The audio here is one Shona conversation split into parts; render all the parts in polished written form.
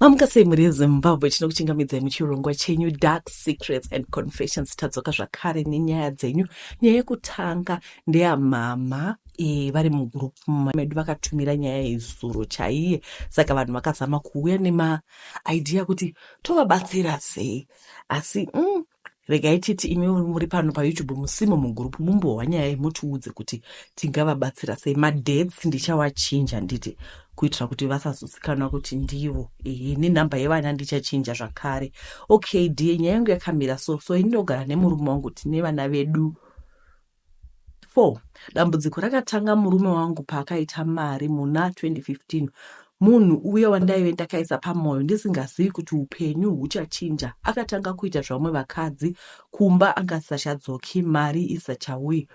Mamukasei muri yeZimbabwe tinokuchingamidzai muchirongwa chenyu Dark Secrets and Confessions. Tadzoka zvakare nenyaya dzenyu. Nyaya yekutanga ndeyamama vari mugurupu medu vakatumira nyaya yezuro chaiye, saka vanhu vakazama kuuya nemaidhia kuti tovabatsira sei, asi regai titi imi muri pano paYouTube musimo mugurupu mumbohwa nyaya mutiudze kuti tingavabatsira sei. Madetsi ndichawachinja nditi kuitira kuti vasazozikanwa kuti ndivo. Nenhamba yevana ndichachinja zvakare. Okay dear, nyaya yangu yakamira so indogara nemurume wangu tine vana vedu 4. Dambudziko rakatanga murume wangu paakaita mari muna 2015. Munhu uya wandaive ndakaisa pamwoyo ndisingazivi kuti upenyu huchachinja akatanga kuita zvamwe vakadzi. Kumba angasachadzoki, mari isachauyi.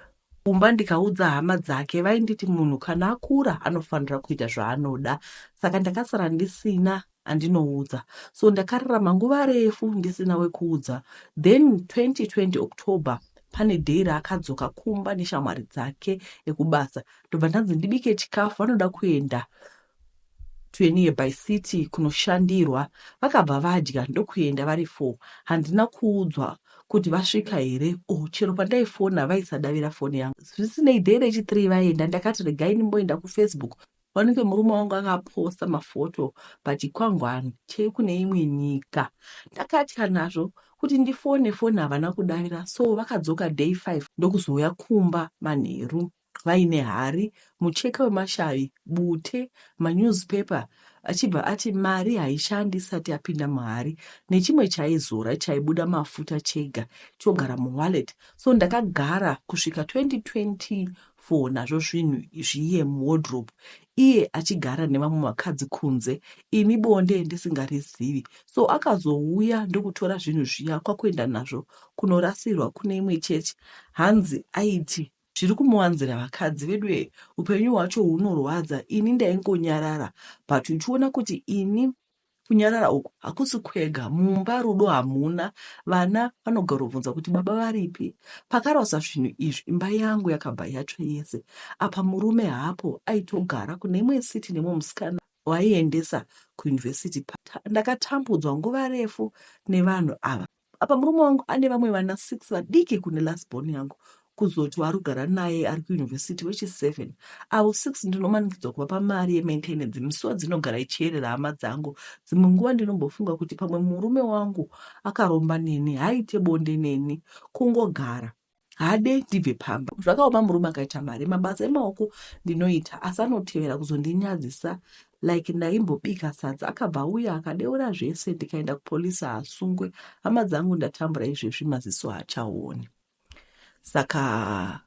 Kumba ndikaudza hama dzake vainditi munhu kana akura anofanira kuita zvaanoda, saka ndakasara ndisina andinoudza. So ndakararama nguva refu ndisina wekuudza. Then 2020 October pane dhei raakadzoka kumba neshamwari dzake ekubasa. Ndobva ndanzi ndibike chikafu, vanoda kuenda to a nearby city kunoshandirwa. Vakabva vadya ndokuenda vari 4. Handina kuudzwa kuti vasvika here. Chero pandaifona vaisadavira foni yangu. Zvisinei, dhei rechi3 vaenda. Ndakati regai nimboenda kuFacebook. Vanenge murume wangu akaposta mafoto pachikwangwani chekune imwe nyika. Ndakati kanazvo kuti ndifone havana kudavira. So vakadzoka dhei 5 ndokuzouya kumba manheru vaine hari, mucheka wemashavi, bute, manewspaper, achibva ati mari haishandi isati yapinda muhari, nechimwe chaizora chaibuda mafuta chega chogara muwallet. So ndakagara kusvika 2024 nazvo zvinhu zviye muwardrobe, iye achigara nevamwe vakadzi kunze, ini bonde ndisingarizivi. So akazouya ndokutora zvinhu zviya kwakuenda nazvo kunorasirwa kune imwe chechi. Hanzi aiti zviri kumuwanzira vakadzi vedu, upenyu hwacho hunorwadza. Ini ndaingonyarara, but uchiona kuti ini kunyarara uku hakusi kwega. Mumba rudo hamuna, vana vanogara kubvunza kuti baba varipi. Pakarasa zvinhu izvi, imba yangu yakabva yatsva yese. Apa murume hapo aitogara kune imwe city nemwe musikana waiendesa kuyunivhesiti. Ndakatambudzwa nguva refu nevanhu ava. Apa murume wangu ane vamwe vana 6 vadiki kune last born yangu, kuzoti warugara naye ari kuyunivhesiti wechi7. Avo 6 ndinomanikidzwa kuvapa mari yemaintenance. Misuwo dzinogara ichierera hama dzangu. Dzimwe nguva ndinombofunga kuti pamwe murume wangu akaromba neni, haite bonde neni, kungogara hade ndibve pamba. Zvakaoma murume akaita mari, mabasa emaoko ndinoita, asi anotevera kuzondinyadzisa. Like ndaimbobika sadza, akabva auya akadeura zvese, ndikaenda kupolisi asungwe. Hama dzangu ndatambura izvezvi maziso haachaoni. Saka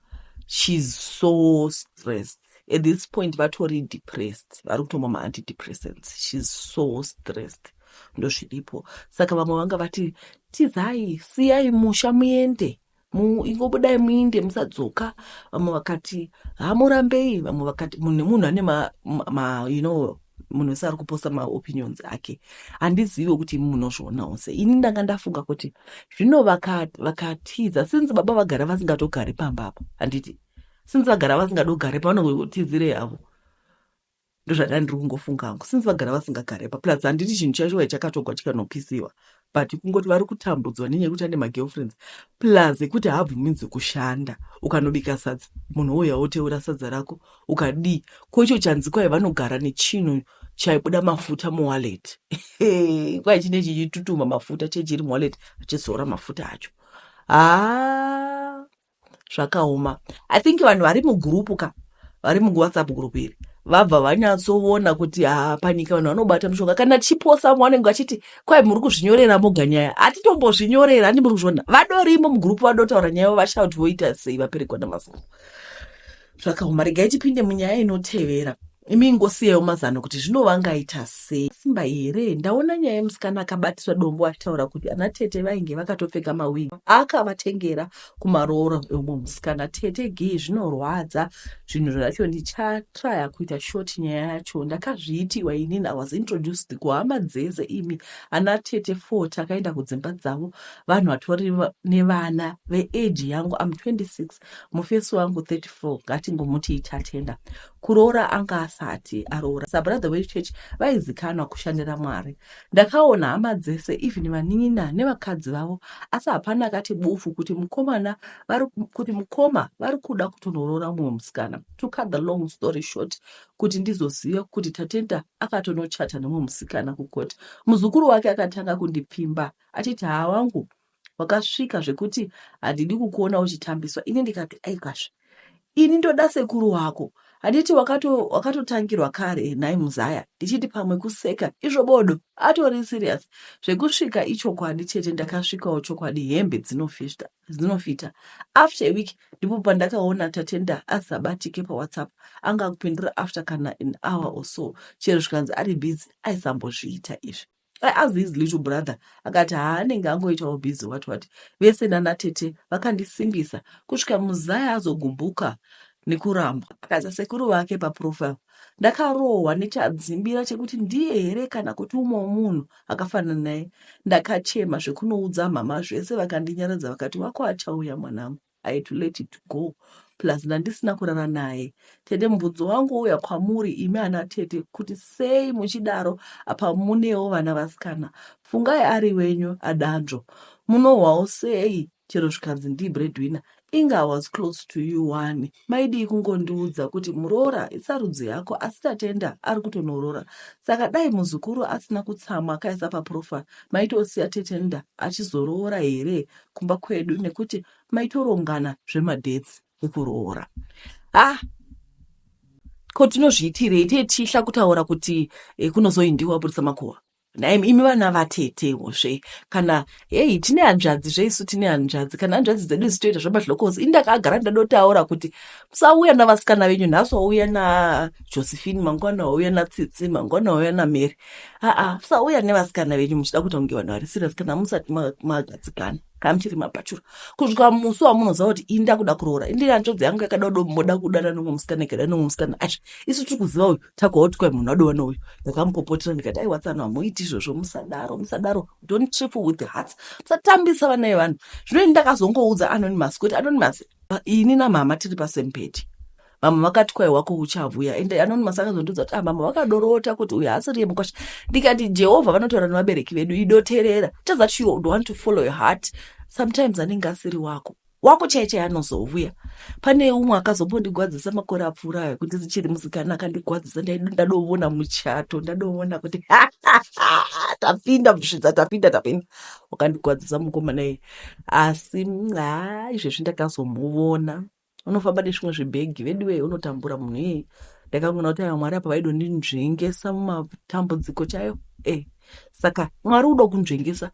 she's so stressed. At this point, vatori depressed. Vari kutomwa ma-antidepressants. She's so stressed. Ndo zviripo. Saka vamwe vanga vati, tizai, siyai musha muende. Ingobudai muinde musadzoka. Vamwe vakati, hamurambei. Vamwe vakati, munhu ane munhu wese ari kuposta maopinions ake. Handizivi kuti munozvionawo sei. Ini ndanga ndafunga kuti zvino vakatiza, since baba vagara vasingatogari pamba apa. Handiti, since vagara vasingadogare pa, vanongotizire havo. Ndozvandandiri kungofunga hangu. Since vagara vasingagare pa, plus handiti chinhu chacho chakatogwa chikanopisiwa. But kungoti vari kutambudzwa nenyaya yekuti ane magirlfriends. Plus kuti haabvuminzi kushanda. Ukanobika sadza, munhu uya oteura sadza rako, ukadii. Koicho chanzi kwai vanogara nechinhu chaibuda mafuta muwallet. Kwai chinechi chichitutuma mafuta chechiri muwallet, achizora mafuta acho. Zvakaoma. I think vanhu vari mugurupu vari muWhatsApp group iri, vabva vanyatsoona kuti panyika vanhu vanobata mushonga. Kana chiposa vanenge vachiti kwai muri kuzvinyorera moga nyaya, hatitombozvinyorera, handi muri kuzviona. Vadorimo mugurupu vadotaura nyaya, vashauti voita sei vaperekwa namazano. Zvakaoma. Regai tipinde munyaya inotevera. Imi ngosiyewo mazano kuti zvinovangaita sei. Simba here, ndaona nyaya yemusikana akabatiswa dombo achitaura kuti ana tete vainge vakatopfeka mawigi. Akavatengera kumaroora emwe musikana. Tete gei zvinorwadza. Zvinhu zvacho ndichatraya kuita short nyaya yacho. Ndakazviitiwa inini, I was introduced kuhama dzese imi. Ana tete 4 takaenda kudzimba dzavo. Vanhu vatori nevana veage yangu, I'm 26, mufesi wangu 34, ngatingomuti itatenda. Kuroora anga asati aroora sabrother wechechi vaizikanwa kushandira Mwari. Ndakaona hama dzese even vanin'ina nevakadzi vavo, asi hapana akati bofu kuti mukoma vari kuda kutonoroora mumwe musikana. To cut the long story short, kuti ndizoziva kuti Tatenda akatonochata nemumwe musikana kukoti. Muzukuru wake akatanga kundipimba achiti hawangu wakasvika zvekuti handidi kukuona uchitambiswa. Ini ndikati aikasvi, ini ndoda sekuru wako, handiti wakatotangirwa kare nai Muzaya, ndichiti pamwe kuseka izvo bodo atori serious zvekusvika ichokwadi chete. Ndakasvikawo chokwadi, hembe dzinofita. After a week ndipo pandakaona Tatenda asabatike paWhatsApp, angakupindura after kana an hour or so, chero zvikanzi ari busy aisambozviita izvi. As his little brother akati haanenge angoitawo busy wati vese nanaTete vakandisimbisa kusvika Muzaya azogumbuka nekuramba. Akaisa sekuru vake paprofile. Ndakarohwa nechadzimbira chekuti ndiye here kana kuti umwe munhu akafanana naye. Ndakachema zvekunoudza mama zvese, vakandinyaradza vakati wako achauya mwanangu, I had to let it go. Plus ndandisina kurara naye. Tete mubvunzo wangu uya kwamuri imi ana Tete kuti sei muchidaro apa munewo vana vasikana. Fungai ari wenyu adanzvo. Munohwawo sei chero zvikanzi ndi breadwinner. Inga I was close to you one. Maidi kungondiudza kuti muroora isarudzi yako, asi Tatenda ari kutonoroora. Saka dai muzukuru asina kutsama akaisa paprofile, maitosiya Tatenda achizoroora here kumba kwedu, nekuti maitorongana zvemadhetsi ekuroora. Kotinozviitirei tichihla kutaura kuti kunozoindiwa burisa makohwa. Imi vana vatetewozve kana hei tine hanzvadzi zveisu tine hanzvadzi, kana hanzvadzi dzedu zitoita zvamahlokosi. Indakagara ndadotaura kuti musauya navasikana venyu, nhasi wauya naJosephine, mangwana wauya naTsitsi, mangwana wauya naMary. Musauya nevasikana venyu muchida kuita kunge vanhu vari serious kana musati magadzikana, kana muchiri mabhachura. Kusvika musi wamunoziva kuti ini ndakuda kuroora, indi hanzvadzi yangu yakada moda kudana nomwe musikana ikada nomwe musikana. Acho isu tiri kuziva uyu takauti kwai munhu wadova nouyu. Ndakamupopotera ndikati aiwatsana hamuiti izvozvo, musadaro, don't trifle with the hearts, musatambisa vana vevanhu. Zvino ndakazongoudza Anonymous kuti Anonymous, ini namama tiri pasame page. Mama vakati kwai wako uchavuya, ende Anonymous akazondiudza kuti mama vakadorota kuti uyu haasiri mukosha. Ndikati Jehovha vanotaura nevabereki vedu, idoterera. Just that you want to follow your heart. Sometimes anenge asiri wako chaiche anozovuya. Pane umwe akazombondigwadzisa makore apfuurayo kuti ndichiri musikana, akandigwadzisa ndadoona muchato, ndadoona kuti tapinda musvitsa, tapinda. Wakandigwadzisa mukomana iye. Asi izvezvi ndakazomuona. Unofamba nezvimwe zvibhegi veduwe unotambura munhu iyeye. Ndakangoona kuti Mwari apa vaidondinzvengesa mumatambudziko chayo. Saka Mwari uda kunzvengesa,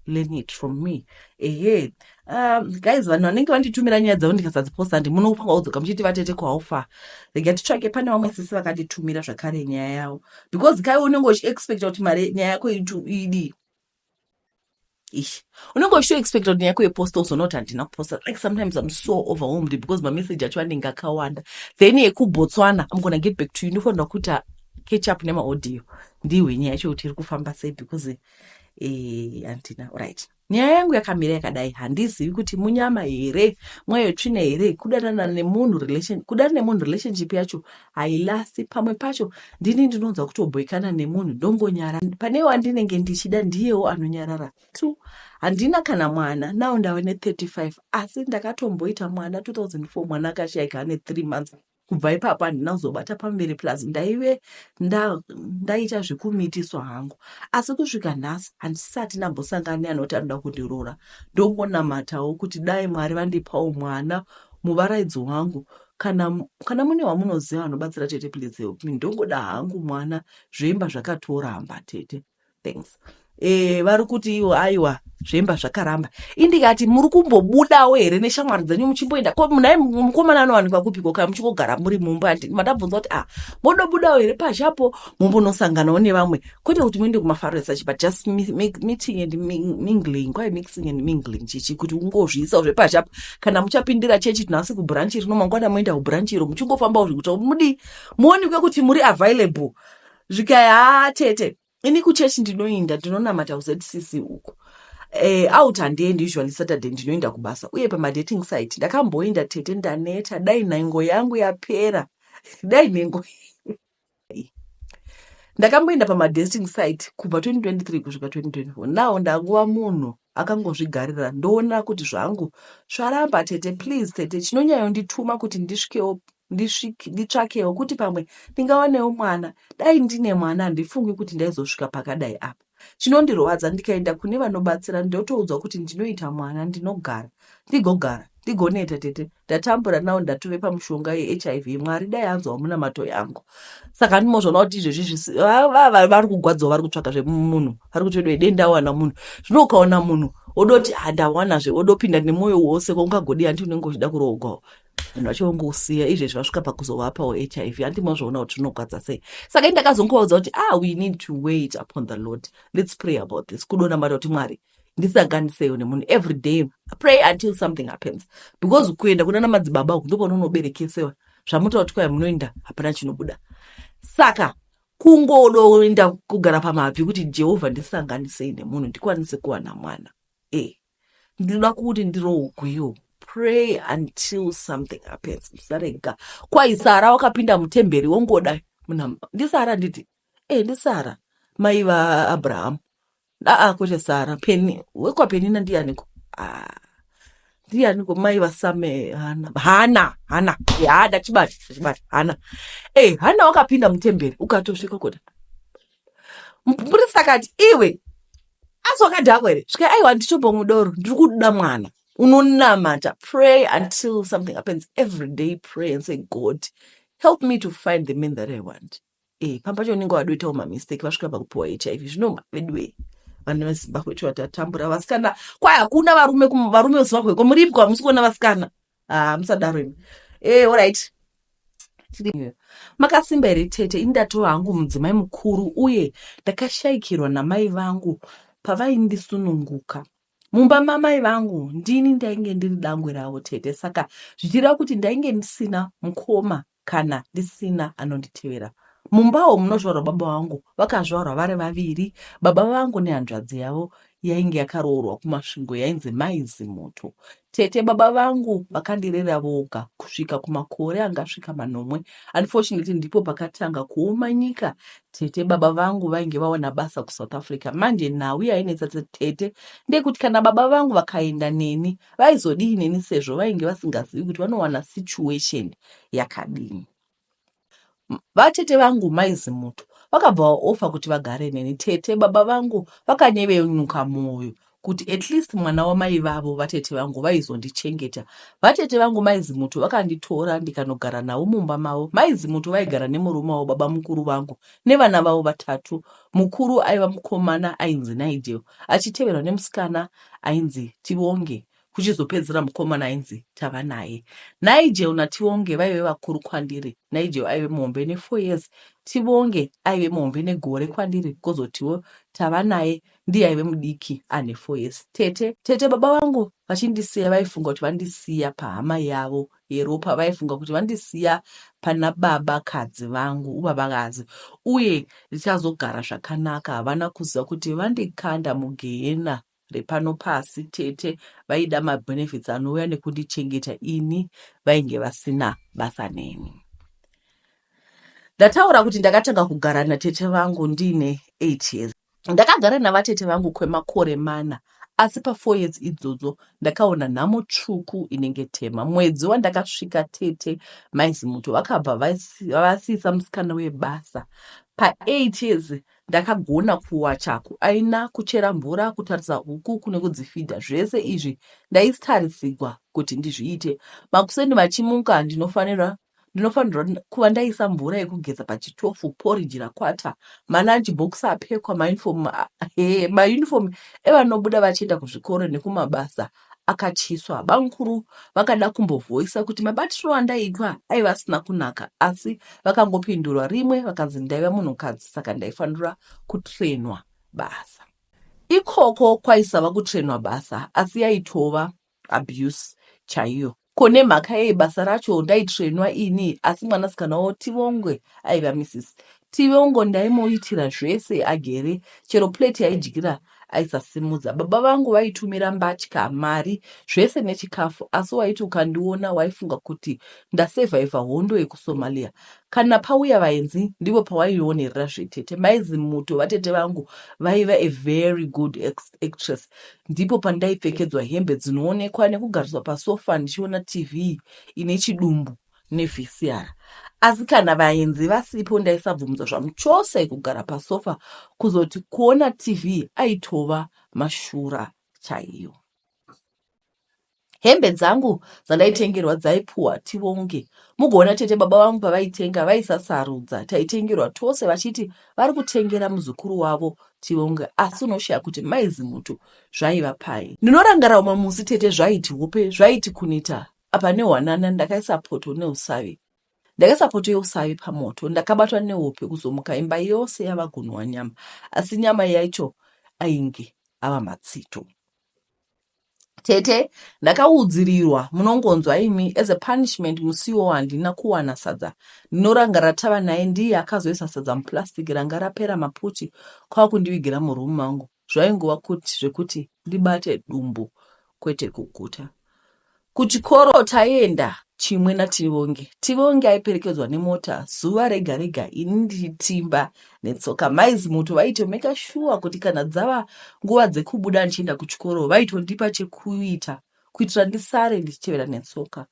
learn it from me. Guys, vanhu vanenge vanditumira nyaya dzavo ndikasadziposta munofanira kudzoka muchiti vatete kwaufa. Rega titsvake, pane vamwe sisi vakanditumira zvakare nyaya yavo. Because kai unenge uchiexpecta kuti nyaya yako idi. Unenge uchiexpecta kuti nyaya yako yeposta uzonoti handina kuposta. Like sometimes I'm so overwhelmed because my message acho anenge akawanda. Then yekuBotswana, I'm gonna get back to you. Ndofanira kuita catch up nema-audio. Ndiwe nyaya yacho kuti iri kufamba sei because handina. Right. Nyaya yangu yakamira yakadai, handizivi kuti munyama here, mwoyo tsvina here, kudana nemunhu relationship yacho hailasti. Pamwe pacho ndini ndinonzwa kutobhoikana nemunhu ndongonyara. Pane wandinenge ndichida ndiyewo anonyarara. Handina kana mwana, now ndave ne35, asi ndakatomboita mwana 2004, mwana akashaika ane 3 months. Kubva ipapo handina kuzobata pamberi, plus ndaive ndaita zvekumitiswa hangu. Asi kusvika nhasi handisati ndambosangana anoti anoda kundiroora. Ndongonamatawo kuti dai Mwari vandipawo mwana muvaraidzi wangu, kana mune wamunoziva anobatsira Tete, please help me. Ndongoda hangu mwana, zvemba zvakatoramba Tete. Thanks. Vari kuti iwo aiwa zvemba zvakaramba. Indikati muri kumbobudawo here neshamwari dzenyu muchimboenda ko munai mukomana anowanikwa kupiko kana muchingogara muri mumba. Mandabvunza kuti modobudawo here pashapo mumbonosanganawo nevamwe, kwete kuti muende kumafaresa but just meeting and mingling, kwai mixing and mingling chichi, kuti ungozviisawo zvepashapo. Kana muchapindira chechi tunasi kubranchi rino, mangwana moenda kubranchi iro muchingofambawo kuti muonekwe kuti muri available. Zvikaya Tete, ini kuchechi ndinoinda, ndinonamata kuZCC uko. Out handiendi usually Saturday, ndinoinda kubasa. Uye pamadating site ndakamboinda Tete, ndaneta, dai nhengo yangu yapera. Dai nhengo ndakamboenda pamadating site kubva 2023 kusvika 2024 nawo ndanguva munhu akangozvigarira ndoona kuti zvangu zvaramba tete please tete chinonyayondituma kuti ndisvikewo nditsvakewo kuti pamwe ndingawanewo mwana dai ndine mwana handifungwi kuti ndaizosvika pakadai apa chinondirwadza ndikaenda kune vanobatsira ndotoudzwa kuti ndinoita mwana ndigogara ndigoneta tete ndatambura nawo ndatove pamushonga yeHIV Mwari dai anzwa munamato yangu saka ndimozvaona kuti izvezvi vari kugwadzawo vari kutsvaka zvemunhu vari kuti denda wana munhu zvino ukaona munhu odoti handawanazve odopinda nemwoyo wose kwaungagodi handi unenge uchida kuroogwawo vanhu vachongousiya izvezvi vasvika pakuzovapawo HIV handimozvaona kuti zvinogwadza sei saka indakazongovaudza kuti we need to wait upon the Lord, let's pray about this kudonamata kuti Mwari ndisanganisewo nemunhu every day, pray until something happens because kuenda kuna namadzibaba uku ndopano unoberekesewa zvamuta kuti kwai munoenda hapana chinobuda saka kungodoenda kugara pamabvi kuti Jehovha ndisanganisei nemunhu ndikwanise kuwana mwana ndinoda kuti ndirougwiyo pray until something happens musarega kwai Sara wakapinda mutemberi wongoda ndisara nditi ndisara mai vaAbraham kuti Sara wekwa Penina ndianiko ndianiko mai vasame Hana chibati Hana Hana wakapinda mutemberi ukatosvika kuti muprista akati iwe azwakadhakwa here svika aiwa ndichobomudoro ndiri kuda mwana unonamata pray until something happens every day, pray and say God help me to find the men that I want pambacho unenge wadoitawo mamistake vasvika pakupiwa HIV zvino vedwe vanhu veZimbabwe vatatambura vasikana kwai hakuna varume weZimbabwe komuripwa hamusi kuona vasikana musadaro imi alright makasimba here tete indatova hangu mudzimai mukuru uye ndakashayikirwa namai vangu pavaindisununguka mumba mamai vangu ndini ndainge ndiri dangwe ravo tete saka zvichireva kuti ndainge ndisina mukoma kana ndisina anonditevera mumbawo munozvarwa baba vangu vakazvarwa vari vaviri baba vangu nehanzvadzi yavo yainge yakaroorwa kumasvingo yainzi Maizimuto tete baba vangu vakandirera voga kusvika kumakore angasvika 9 unfortunately ndipo pakatanga kuoma nyika tete baba vangu vainge vaona basa kuSouth Africa manje nhau yainetsa tete ndekuti kana baba vangu vakaenda neni vaizodii neni sezvo vainge vasingazivi kuti vanowana situation yakadini vatete vangu Maizimuto vakabva vaofa kuti vagare neni tete baba vangu vakanyevenuka mwoyo kuti at least mwana wamai vavo vatete vangu vaizondichengeta vatete vangu Maizimuto vakanditora ndikanogara navo mumba mavo Maizimuto vaigara nemurume wavo baba mukuru vangu nevana vavo 3 mukuru aiva mukomana ainzi Nigel achiteverwa nemusikana ainzi Tivonge kuchizopedzera mukomana ainzi Tavanaye Nigel naTivonge vaive vakuru kwandiri Nigel aive muhombe ne4 years Tivonge aive muhombe negore kwandiri kozotiwo Tavanaye ndiye aive mudiki ane 4 years tete baba vangu vachindisiya vaifunga kuti vandisiya pahama yavo yeropa vaifunga kuti vandisiya pana baba kadzi vangu ubabakazi uye ndichazogara zvakanaka havana kuziva kuti vandikanda mugehena repano pasi tete vaida mabenefits anouya nekundichengeta ini vainge vasina basa neni ndataura kuti ndakatanga kugara natete vangu ndine 8 years ndakagara navatete vangu kwemakore 4 asi pa4 years idzodzo ndakaona nhamo tsvuku inenge tema mwedzi wandakasvika tete Maizimuto vakabva vasiisa musikana webasa pa8 years ndakagona kuwa chako aina kuchera mvura kutarisa huku kune kudzifidha zvese izvi ndaitarisigwa kuti ndizviite makuseni machimuka ndinofanirwa kuva ndaisa mvura yekugeza pachitofu porridge rakwata malunch box apekwa mauniform evanobuda vachienda kuzvikoro nekumabasa akachiswa bankuru vakada kumbovhoisa kuti mabatiro andaitwa aiva asina kunaka asi vakangopindurwa rimwe vakanzi ndaiva munhukadzi saka ndaifanira kutrenwa basa ikoko kwaisava kutrenwa basa asi yaitova abuse chaiyo kone mhaka yebasa racho ndaitrenwa ini asi mwanasikana wavo Tivongwe aiva Mrs tivongo ndaimoitira zvese agere, chero plate yaidyira aisasimudza. Baba vangu vaitumira mbatya, mari, zvese nechikafu, asi waiti ukandiona waifunga kuti ndasevhaivha hondo yekusomalia. Kana pauya vaenzi ndipo pawaionerera zvetete. Maizimuto vatete vangu vaiva a very good actress. Ndipo pandaipfekedzwa hembe dzinoonekwa nekugariswa pasofa ndichiona TV ine chidumbu nevhisiara. Asi kana vaenzi vasipo ndaisabvumidza zvamu chose kugara pasofa kuzoti kuona TV aitova mashura chaiyo. Hembe dzangu dzandaitengerwa dzaipuwa tivonge. Mugoona tete baba vangu pavaitenga vaisasarudza. Taitengerwa tose vachiti vari kutengera muzukuru wavo tivonge, asi unoshaya kuti maizimuto zvaiva pai. Ndinorangara umwe musi tete zvaiti hope, zvaiti kunita. Apa nehwanana ndakaisa poto neusavi. Ndakaisa poto yeusavi pamoto, ndakabatwa nehope kuzomuka imba yose yavagunwa nyama. Asi nyama yacho ainge ava matsito. Tete ndakaudzirirwa munongonzwa imi as a punishment musiwo wandina kuwana sadza. Ndinorangara tava naye ndiye akazoisa sadza muplastic ranga rapera maputi kwakundivigira murumu mangu. Zvaingova kuti zvekuti ndibate dumbu kwete kuguta. Kuchikoro taenda chimwe naTivonge. Tivonge aiperekedzwa nemota zuva rega rega, ini ndichitimba netsoka. Maizimuto vaitomeka sure kuti kana dzava nguva dzekubuda ndichienda kuchikoro vaitondipa chekuita kuitira ndisare ndichitevera netsoka.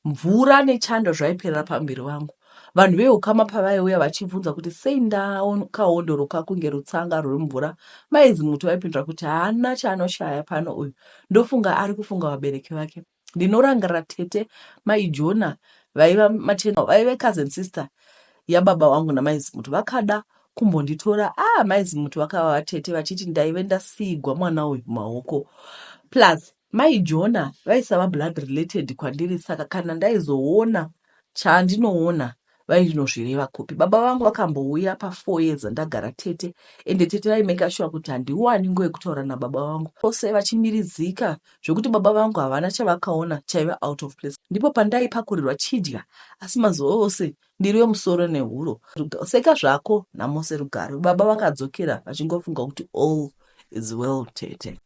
Mvura nechando zvaiperera pamberi vangu. Vanhu veukama pavaiuya vachibvunza kuti sei ndakaondoroka kunge rutsanga rwemvura, maizimuto vaipindura kuti haana chaanoshaya pano uyu. Ndofunga ari kufunga vabereki vake. Ndinorangarira tete maijona vaiva mateno vaive cousin sister yababa wangu namaizimuto vakada kumbonditora. Maizimuto vakava vatete vachiti ndaive ndasigwa mwana uyu maoko. Plus maijona vaisava blood related kwandiri, saka kana ndaizoona chandinoona vainozvireva kopi. Baba vangu vakambouya pa4 years ndagara tete, ende tete vaimeka sure kuti handiwani nguva yekutaura nababa vangu. Vose vachimiridzika zvokuti baba vangu havana chavakaona chaiva out of place. Ndipo pandaipakurirwa chidya, asi mazuva ose ndiri wemusoro nehuro. Seka zvako namose rugare. Baba vakadzokera vachingofunga kuti all is well tete.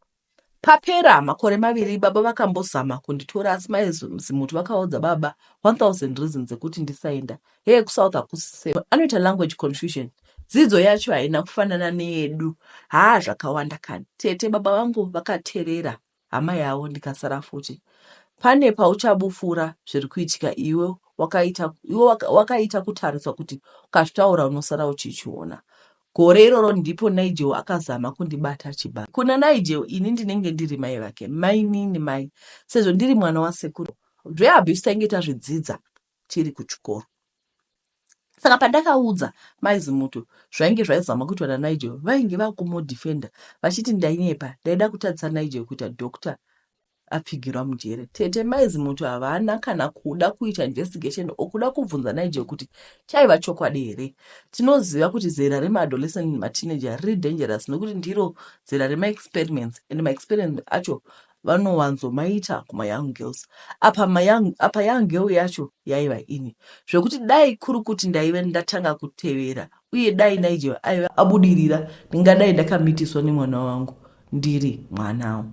Papera makore maviri baba vakambozama kunditora, asi maizimuto vakaudza baba 1000 reasons dzekuti ndisaenda. Heye kuSouth hakusise. Anoita language confusion. Dzidzo yacho haina kufanana neyedu. Zvakawanda kani. Tete baba vangu vakaterera hama yavo ndikasara futi. Pane pauchabufura zviri kuitika iwe wakaita kutariswa kuti ukazvitaura unosara uchichiona. Gore iroro ndipo Nigel akazama kundibata chibaba. Kuna Nigel ini ndinenge ndiri mai vake, mainini mai. Sezvo ndiri mwana wasekuru, zveabuse tainge tazvidzidza tiri kuchikoro. Saka pandakaudza maizimuto zvainge zvaizama kuitwa naNigel, vainge vakumodefenda vachiti ndainepa ndaida kutadzisa Nigel kuita doctor apfigirwa mujere. Tete maizimuto havana kana kuda kuita investigation okuda kubvunza Nigel kuti chaiva chokwadi here. Tinoziva kuti zera remaadolescent nemateenager riri dangerous nokuti ndiro zera remaexperiments, and maexperiments acho vanovanzomaita kumayoung girls. Apa young girl yacho yaiva ini. Zvokuti dai kuri kuti ndaive ndatanga kutevera uye dai Nigel aiva abudirira, ndingadai ndakamitiswa nemwana wangu ndiri mwanawo.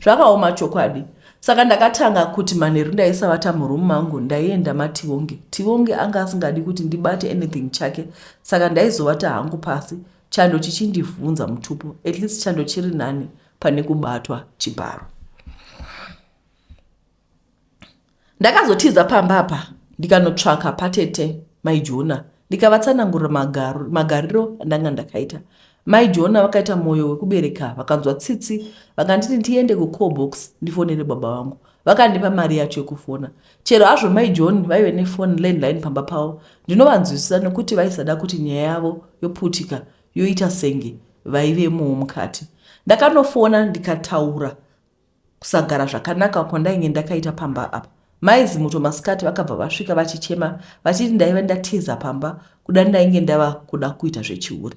Zvakaoma chokwadi. Saka ndakatanga kuti manheru ndaisavata murumu mangu ndaienda maTivonge. Tivonge anga asingadi kuti ndibate anything chake, saka ndaizovata hangu pasi, chando chichindivhunza mutupo, at least chando chiri nani pane kubatwa chibharo. Ndakazotiza pamba apa ndikanotsvaka patete maijona, ndikavatsanangurira magariro andanga ndakaita. Maijona vakaita moyo wekubereka, vakanzwa tsitsi, vakanditi ndiende kuCallbox ndifonere baba vangu. Vakandipa mari yacho yekufona. Chero hazvo maijoni vaive nefoni landline pamba pavo, ndinovanzwisisa nokuti vaisada kuti nyaya yavo yoputika yoita senge vaivemo mukati. Ndakanofona ndikataura kusagara zvakanaka kwandainge ndakaita pamba apa. Maizimuto masikati vakabva vasvika vachichema vachiti ndaiva ndatiza pamba kuda ndainge ndava kuda kuita zvechiuri.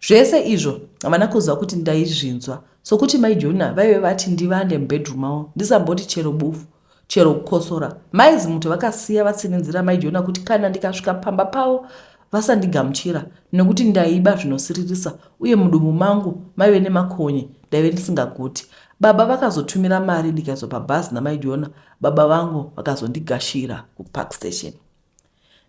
Zvese izvo havana kuziva kuti ndaizvinzwa, sokuti maijona vaive vati ndivande mubedroom mavo ndisamboti chero bufu chero kukosora. Maizimuto vakasiya vatsinenzira maijona kuti kana ndikasvika pamba pavo vasandigamuchira nekuti ndaiba zvinosiririsa uye mudumbu mangu maive nemakonye ndaive ndisingaguti. Baba vakazotumira mari ndikazopa bhazi namai Jona. Baba vangu vakazondigashira kupark station.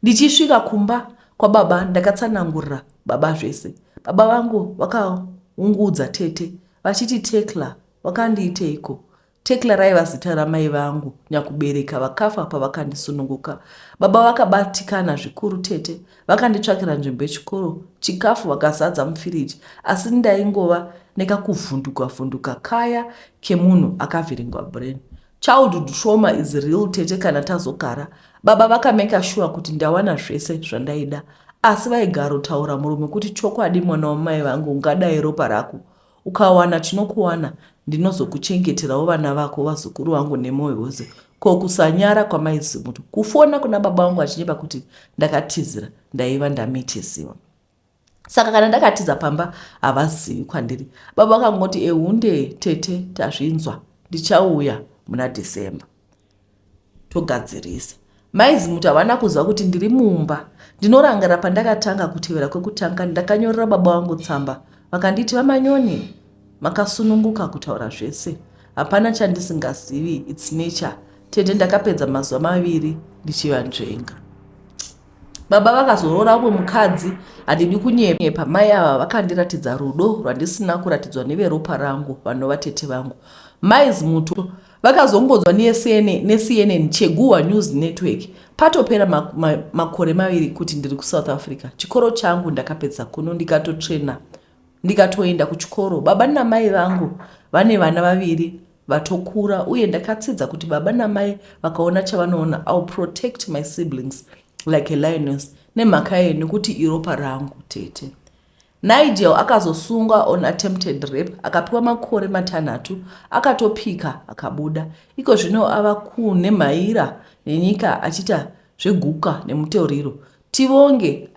Ndichisvika kumba kwababa ndakatsanangurira baba zvese. Baba vangu vakaungudza tete vachiti Tekla wakandiiteiko. Tekla raiva zita ramai vangu nyakubereka vakafa pavakandisununguka. Baba vakabatikana zvikuru tete vakanditsvakira nzvimbo yechikoro chikafu vakazadza mufiriji, asi ndaingova nekakuvhunduka kaya kemunhu akavhiringwa brain. Childhood trauma is real tete kana tazogara. Baba vakameka sure kuti ndawana zvese zvandaida, asi vaigara utaura murume kuti chokwadi mwana wamai vangu ungadai ropa rako, ukawana chinokuwana ndinozokuchengeterawo vana vako vazukuru vangu nemwoyo wose. Ko kusanyara kwamaizimutu, kufona kuna baba vangu achinyepa kuti ndakatizira ndaiva ndamitesiwa. Saka kana ndakatiza pamba havazivi kwandiri. Baba vakangoti ehunde tete tazvinzwa, ndichauya muna December togadzirisa. Maizimutu havana kuziva kuti ndiri mumba. Ndinorangara pandakatanga kutevera kwekutanga ndakanyorera baba vangu tsamba vakanditi vamanyoni makasununguka kutaura zvese, hapana chandisingazivi, it's nature. Tete ndakapedza mazuva 2 ndichiva nzvenga. Baba vakazorora umwe mukadzi handidi kunyepa. Mai ava vakandiratidza rudo rwandisina kuratidzwa neveropa rangu vanova tete vangu. Maizimutu vakazongodzwa neCNN Cheguwa News Network patopera makore 2 kuti ndiri kuSouth Africa. Chikoro changu ndakapedza kuno ndikatotrena ndikatoenda kuchikoro. Baba namai vangu vane vana 2 vatokura uye ndakatsidza kuti baba namai vakaona chavanoona, I'll protect my siblings like a lioness. Nemhaka yenu kuti iropa rangu tete. Nigel akazosungwa on attempted rape akapiwa makore 6 akatopika akabuda. Iko zvino ava kunemhaira nenyika achita zveguka nemuteuriro. Tivonge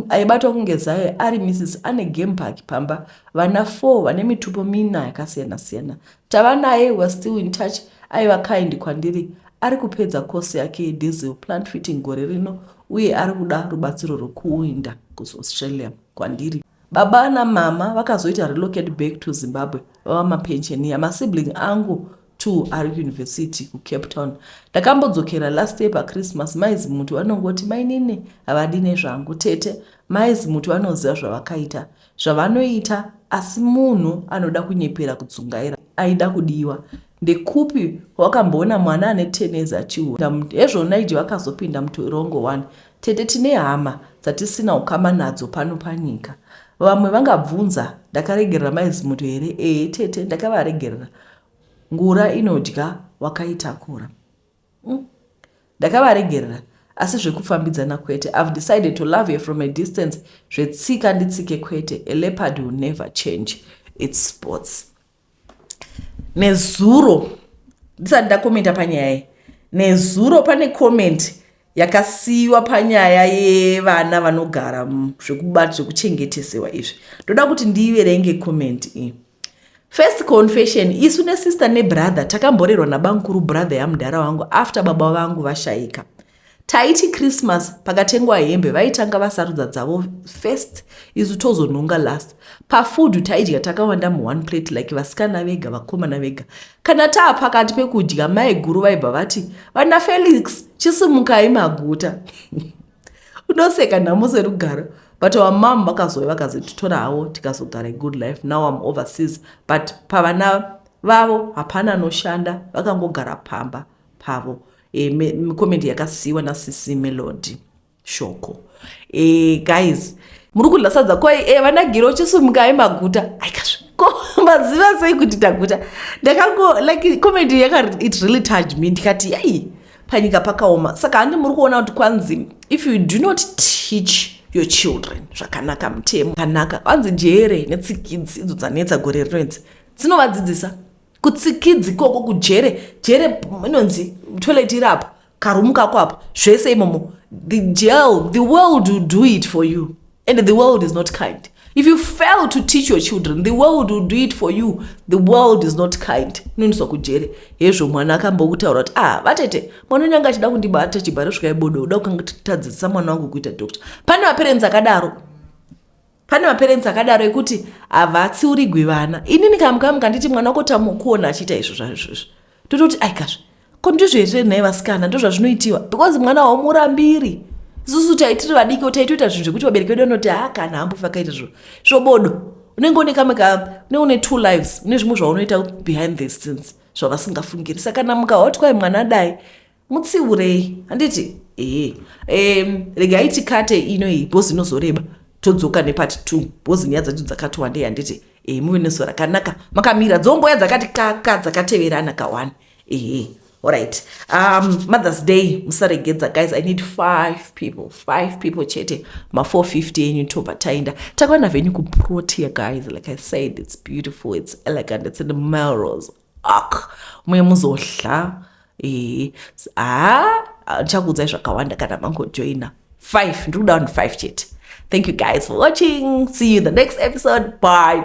aibatwa kunge Zaye ari Mrs. ane game park pamba, vana 4 vane mitupo 4 yakasiyana-siyana. Tava naye was still in touch, aiva kind kwandiri. Ari kupedza course yake yediesel plant fitting gore rino uye ari kuda rubatsiro rwokuenda kuAustralia kwandiri. Baba na mama vakazoita relocate back to Zimbabwe vava mapensheni. Masibling angu 2 ari university kuCape Town. Ndakambodzokera last day paChristmas. Maizimutu vanongoti mainini havadi nezvangu tete. Maizimutu vanoziva zvavakaita zvavanoita, asi munhu anoda kunyepera kudzungaira aida kudiwa. Ndekupi wakamboona mwana ane 10 years achiura? Ezvona ije vakazopinda mutorongo 1. Tete tine hama dzatisina ukama nadzo pano panyika. Vamwe vangabvunza ndakaregerera maizimutu here? Tete ndakavaregerera. Ngura inodya wakaitakura. Ndakavaregerera, asi zvekufambidzana kwete. I've decided to love you from a distance. Zvetsika nditsike kwete. A leopard will never change its spots. Nezuro ndisati ndakomenta panyaya. Nezuro pane comment yakasiiwa panyaya yevana vanogara zvekuchengetesewa izvi. Ndoda kuti ndiiverenge comment iyi. First confession, isu nesister nebrother takamborerwa nabankuru brother yamudhara wangu after baba vangu vashaika. Taiti Christmas pakatengwa hembe vaitanga vasarudza dzavo first, isu tozononga last. Pafood taidya takawanda mu1 plate like vasikana vega vakomana vega. Kana pakati pekudya mai guru vaibva vati, vana Felix chisimukai maguta. Unoseka namusi rugaro. But our mom vakazititora hawo tikazogara a good life. Now I'm overseas, but pavana vavo hapana noshanda, vakangogara pamba pavo. Comment yakasiiwa naSisi Melody shoko. Guys, muri kulasadza koi vana giro chisimukai maguta. Ko maziva sei kuti taguta. Ndakango like comment it really touched me. Ndikati yai panyika pakaoma. Saka handi muri kuona kuti kwanzi if you do not teach your children zvakanaka mutemo kanaka wanzi jere netsikidzi idzo dzanetsa gore rinoidzi dzinovadzidzisa kutsikidzi koko kujere inonzi toilet irapo karumu kako apo zvese imomo the world will do it for you and the world is not kind. If you fail to teach your children, the world will do it for you. The world is not kind. Noniswa kujere. Hezvo mwana akambokutaura kuti vatete mwana nyanga achida kundibata chibharo svika ibodo uda kutadzisa mwana wangu kuita doctor. Pane maparents akadaro ekuti havatsiurigwi vana. Inini kamukamuka nditi mwana wako tamukuona achiita izvo zvazvozvo. Tototi aikazve ko ndizvo here nhaye vasikana ndo zvazvinoitiwa because mwana haumurambiri. Isusu taitiri vadiki taitoita zvinhu zvekuti vabereki vedu vanoti kana hambofa kaita zvobodo. Unenge une two lives, une zvimwe zvaunoita behind these scenes zvavasingafungiri. Saka namuka wati kwai mwana dai mutsiurei. Handiti regai tikate inoyi bhozi inozoreba todzoka nepart 2 bhozi nyaya dzacho dzakati wandei. Handiti muve nezuva rakanaka makamira dzomboya dzakati kaka dzakateverana ka1. Alright. Mother's Day, musaregedza guys. I need 5 people chete. Ma 450 enyu toba tainda. Takwana venyu kuprotea guys. Like I said, it's beautiful, it's elegant, it's in the Melrose Arc. Muye muzohla. Chakudza zvakawanda kana mango joina. 5, ndokuda 5 chete. Thank you guys for watching. See you in the next episode. Bye.